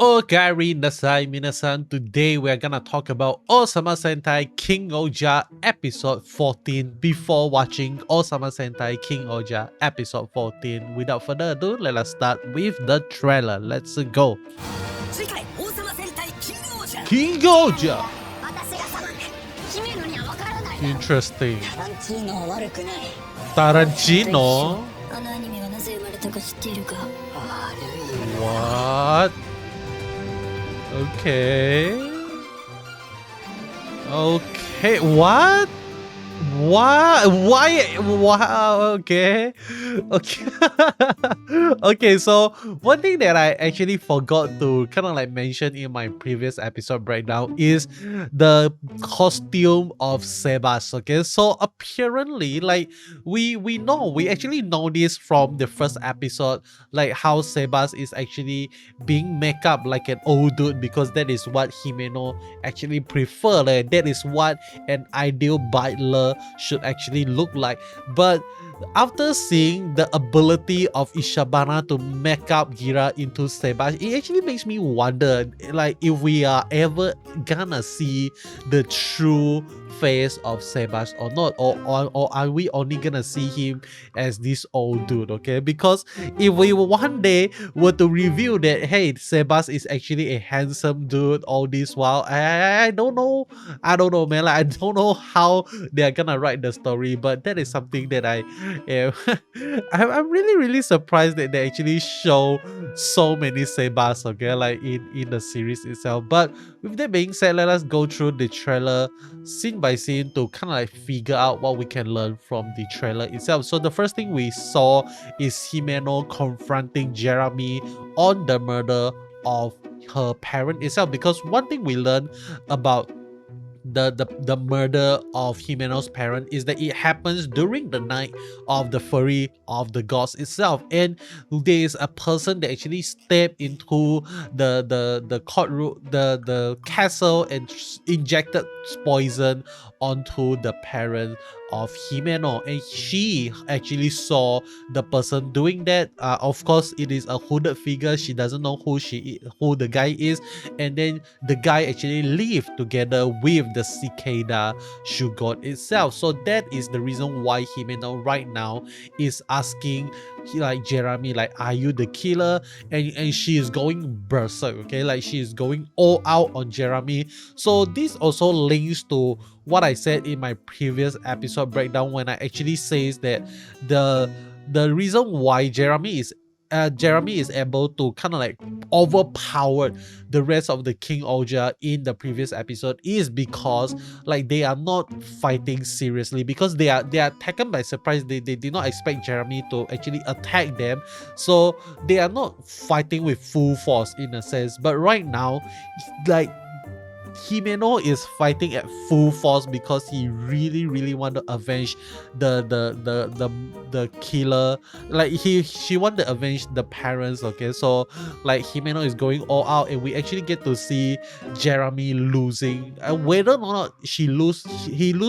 Okari nasai minasan. Today we're gonna talk about Ohsama Sentai King-Ohger episode 14 before watching Ohsama Sentai King-Ohger episode 14. Without further ado, let us start with the trailer. Let's go. King-Ohger! Interesting. Tarantino? What? Okay. Okay. What? What? Why? Wow. Okay. Okay. Okay. So one thing that I actually forgot to kind of like mention in my previous episode breakdown is the costume of Sebas. Okay. So apparently, like we actually know this from the first episode, like how Sebas is actually being make up like an old dude because that is what Himeno actually prefer. Like, that is what an ideal butler should actually look like. But after seeing the ability of Ishabana to make up Gira into Sebas, it actually makes me wonder, like, if we are ever gonna see the true face of Sebas or not, or are we only gonna see him as this old dude? Okay, because if we one day were to reveal that, hey, Sebas is actually a handsome dude all this while, I don't know, man, like, I don't know how they're gonna write the story, but that is something that I am I'm really surprised that they actually show so many Sebas, okay, like in the series itself. But with that being said, let us go through the trailer scene by scene to kind of like figure out what we can learn from the trailer itself. So the first thing we saw is Himeno confronting Jeremy on the murder of her parent itself, because one thing we learned about the murder of Himeno's parent is that it happens during the night of the fury of the gods itself, and there is a person that actually stepped into the courtroom, the castle, and injected poison onto the parent of Himeno, and she actually saw the person doing that. Of course, it is a hooded figure. She doesn't know who the guy is, and then the guy actually lived together with the cicada shoe god itself. So that is the reason why Himeno right now is asking like Jeremy, like, are you the killer? And she is going berserk, okay, like she is going all out on Jeremy. So this also links to what I said in my previous episode breakdown when I actually says that the reason why Jeremy is able to kind of like overpower the rest of the King-Ohger in the previous episode is because like they are not fighting seriously, because they are taken by surprise. They did not expect Jeremy to actually attack them, so they are not fighting with full force in a sense. But right now, like, Himeno is fighting at full force because he really want to avenge the killer. Like she want to avenge the parents, okay? So like Himeno is going all out, and we actually get to see Jeremy losing. Whether or not he lose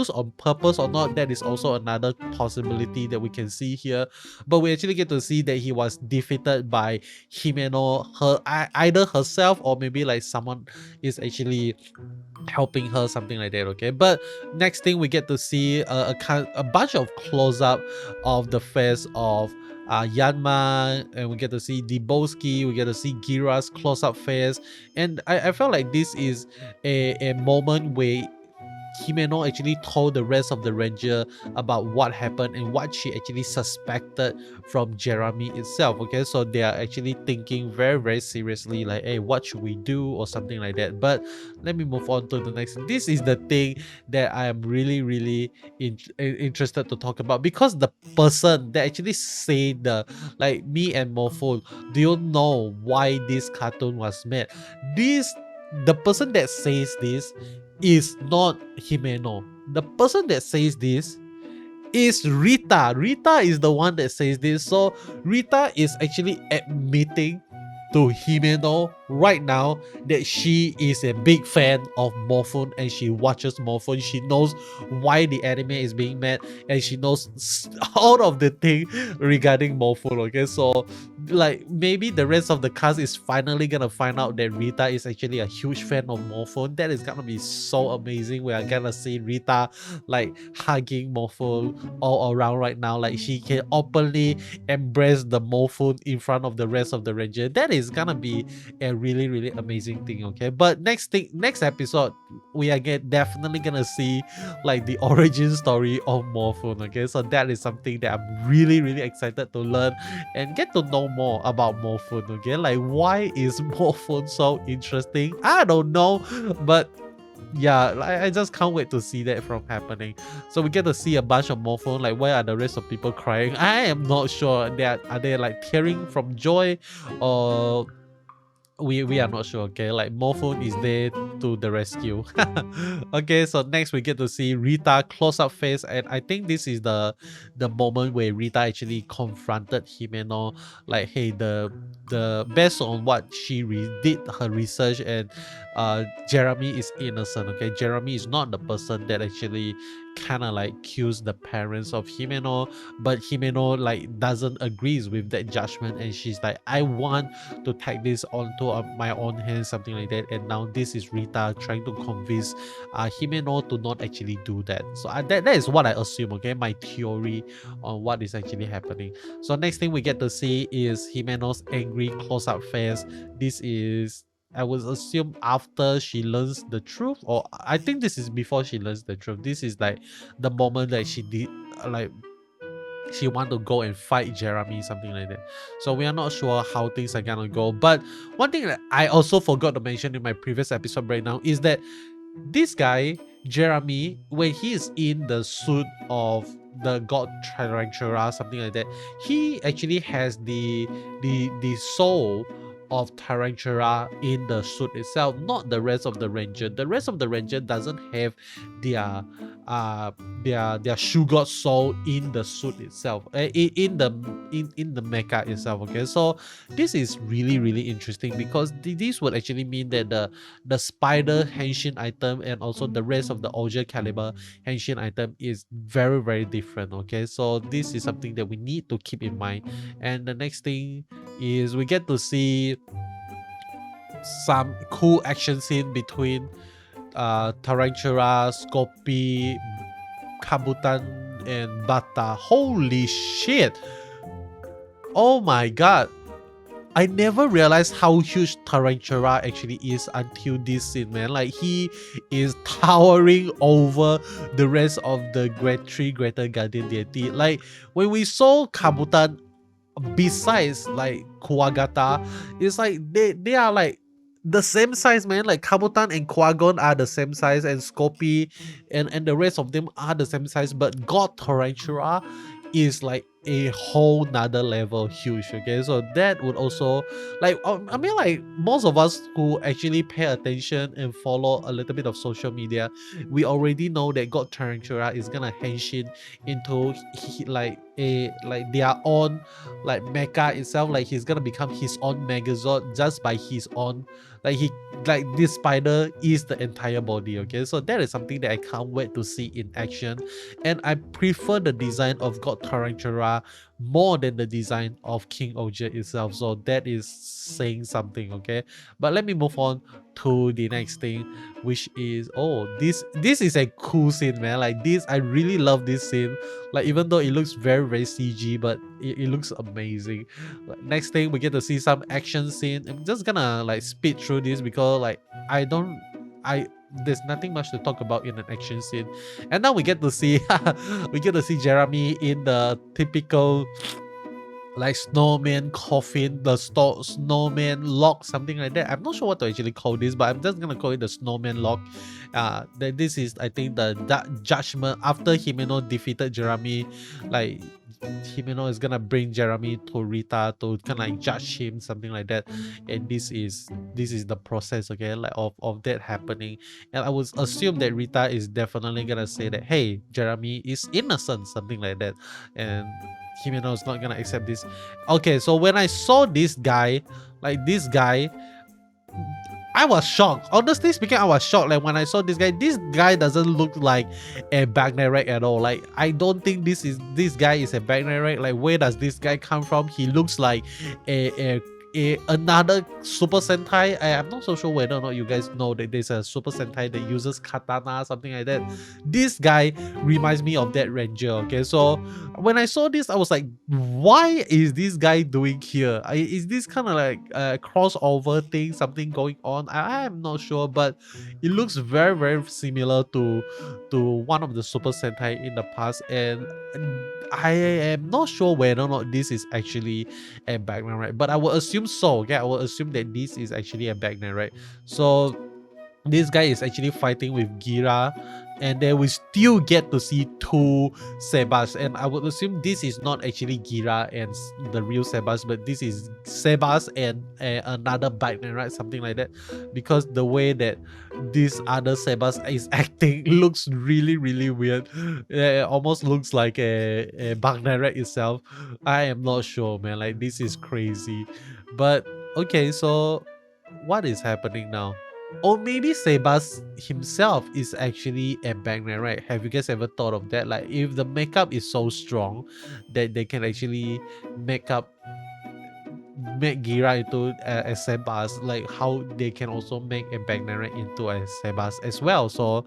on purpose or not, that is also another possibility that we can see here. But we actually get to see that he was defeated by Himeno, either herself or maybe like someone is actually helping her, something like that, okay? But next thing, we get to see a bunch of close-up of the face of Yanma, and we get to see Deboski, we get to see Gira's close-up face, and I felt like this is a moment where Himeno actually told the rest of the ranger about what happened and what she actually suspected from Jeremy itself, okay? So they are actually thinking very seriously, like, hey, what should we do, or something like that. But let me move on to the next. This is the thing that I am really interested to talk about, because the person that actually said like, me and Moffun, do you know why this cartoon was made? The person that says this is not Himeno. The person that says this is Rita. Rita is the one that says this. So Rita is actually admitting to Himeno right now that she is a big fan of Moffun and she watches Moffun. She knows why the anime is being made and she knows all of the thing regarding Moffun. Okay, so like maybe the rest of the cast is finally gonna find out that Rita is actually a huge fan of Moffun. That is gonna be so amazing. We are gonna see Rita like hugging Moffun all around right now. Like she can openly embrace the Moffun in front of the rest of the Ranger. That is gonna be a really amazing thing. Okay, but next episode we are definitely gonna see like the origin story of Moffun. Okay, so that is something that I'm really excited to learn and get to know more about Moffun. Okay, like why is Moffun so interesting? I don't know, but yeah, I just can't wait to see that from happening. So we get to see a bunch of Moffun. Like why are the rest of people crying? I am not sure. Are they like tearing from joy, or we are not sure. Okay, like Moffun is there to the rescue. Okay, so next we get to see Rita close up face, and I think this is the moment where Rita actually confronted Himeno, like, hey, the based on what she did her research, and Jeremy is innocent. Okay, Jeremy is not the person that actually kind of like kills the parents of Himeno, but Himeno like doesn't agree with that judgment, and she's like, I want to take this onto my own hands, something like that. And now this is Rita trying to convince Himeno to not actually do that. So that is what I assume. Okay, my theory on what is actually happening. So next thing we get to see is Himeno's angry close-up face. This is, I would assume, after she learns the truth, or I think this is before she learns the truth. This is like the moment that she did like she want to go and fight Jeremy, something like that. So we are not sure how things are gonna go. But one thing that I also forgot to mention in my previous episode right now is that this guy Jeremy, when he is in the suit of the god Tarantula, something like that, he actually has the soul of Tarantula in the suit itself, not the rest of the Ranger. The rest of the Ranger doesn't have their sugar soul in the suit itself, in the mecha itself. Okay, so this is really interesting, because this would actually mean that the spider henshin item and also the rest of the Ohsama caliber henshin item is very different. Okay, so this is something that we need to keep in mind. And the next thing is we get to see some cool action scene between Tarantula, Scorpy, Kabutan, and Bata. Holy shit! Oh my god! I never realized how huge Tarantula actually is until this scene, man. Like, he is towering over the rest of the three greater guardian deity. Like, when we saw Kabutan, besides like Kuwagata, it's like they are like the same size, man. Like Kabutan and Quagon are the same size, and Scorpy and the rest of them are the same size, but God Tarantula is like a whole nother level huge. Okay, so that would also, like, I mean, like, most of us who actually pay attention and follow a little bit of social media, we already know that God Tarantula is gonna henshin into like their own like mecha itself. Like, he's gonna become his own Megazord just by his own, like this spider is the entire body. Okay, so that is something that I can't wait to see in action, and I prefer the design of God Tarantula more than the design of King-Ohger itself. So that is saying something. Okay, but let me move on to the next thing, which is, oh, this is a cool scene, man. Like, this, I really love this scene. Like, even though it looks very CG, but it looks amazing. Like, next thing, we get to see some action scene. I'm just gonna like speed through this because like there's nothing much to talk about in an action scene. And now we get to see Jeremy in the typical like snowman coffin, the snowman log, something like that. I'm not sure what to actually call this, but I'm just gonna call it the snowman log. This is, I think, the judgment after Himeno defeated Jeremy. Like, Himeno is gonna bring Jeremy to Rita to kind of like judge him, something like that. And this is the process, okay, like of that happening. And I would assume that Rita is definitely gonna say that, hey, Jeremy is innocent, something like that. And Himeno is not gonna accept this. Okay, so when I saw this guy, I was shocked. Honestly speaking, I was shocked. Like when I saw this guy doesn't look like a Bugnarak at all. Like I don't think this guy is a Bugnarak. Like where does this guy come from? He looks like another Super Sentai. I'm not so sure whether or not you guys know that there's a Super Sentai that uses katana, something like that. This guy reminds me of that Ranger. Okay, so when I saw this, I was like, why is this guy doing here? Is this kind of like a crossover thing, something going on? I am not sure, but it looks very, very similar to one of the Super Sentai in the past, and I am not sure whether or not this is actually a Bugnarak, but I will assume so. Okay, I will assume that this is actually a Bugnarak. So this guy is actually fighting with Gira, and then we still get to see two Sebas, and I would assume this is not actually Gira and the real Sebas, but this is Sebas and another Bugnarak, something like that, because the way that this other Sebas is acting looks really, really weird. It almost looks like a Bugnarak itself. I am not sure, man. Like this is crazy. But okay, so what is happening now? Or maybe Sebas himself is actually a Bugnarak. Have you guys ever thought of that? Like if the makeup is so strong that they can actually make Gira into a Sebas, like how they can also make a Bugnarak into a Sebas as well. So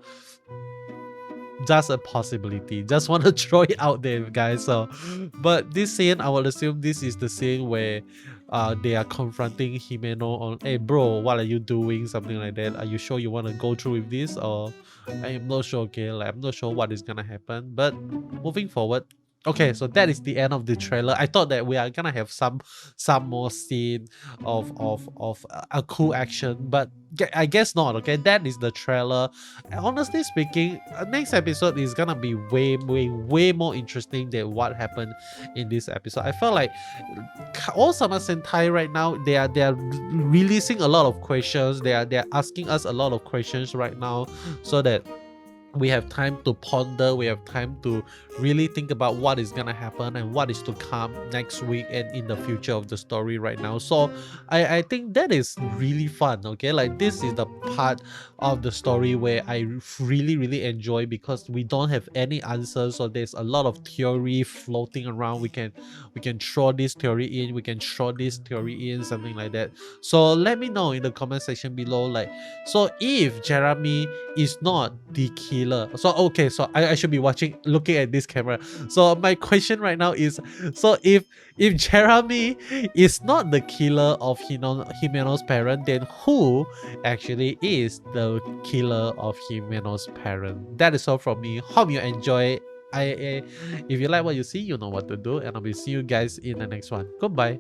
just a possibility. Just want to throw it out there, guys. So, but this scene, I would assume this is the scene where they are confronting Himeno on, hey bro, what are you doing? Something like that. Are you sure you want to go through with this? Or I am not sure. Okay, like I'm not sure what is gonna happen. But moving forward. Okay, so that is the end of the trailer. I thought that we are gonna have some more scene of a cool action, but I guess not. Okay, that is the trailer. Honestly speaking, next episode is gonna be way more interesting than what happened in this episode. I felt like Ohsama Sentai right now, they are releasing a lot of questions. They are asking us a lot of questions right now, so that we have time to ponder, we have time to really think about what is gonna happen and what is to come next week and in the future of the story right now. So I think that is really fun. Okay, like this is the part of the story where I really enjoy, because we don't have any answers, so there's a lot of theory floating around. We can throw this theory in, we can throw this theory in, something like that. So let me know in the comment section below, like, so if Jeremy is not the killer, so okay, so I should be looking at this camera. So my question right now is, so if Jeremy is not the killer of Himeno's parent, then who actually is the killer of Himeno's parent? That is all from me. Hope you enjoy. If you like what you see, you know what to do, and I will see you guys in the next one. Goodbye.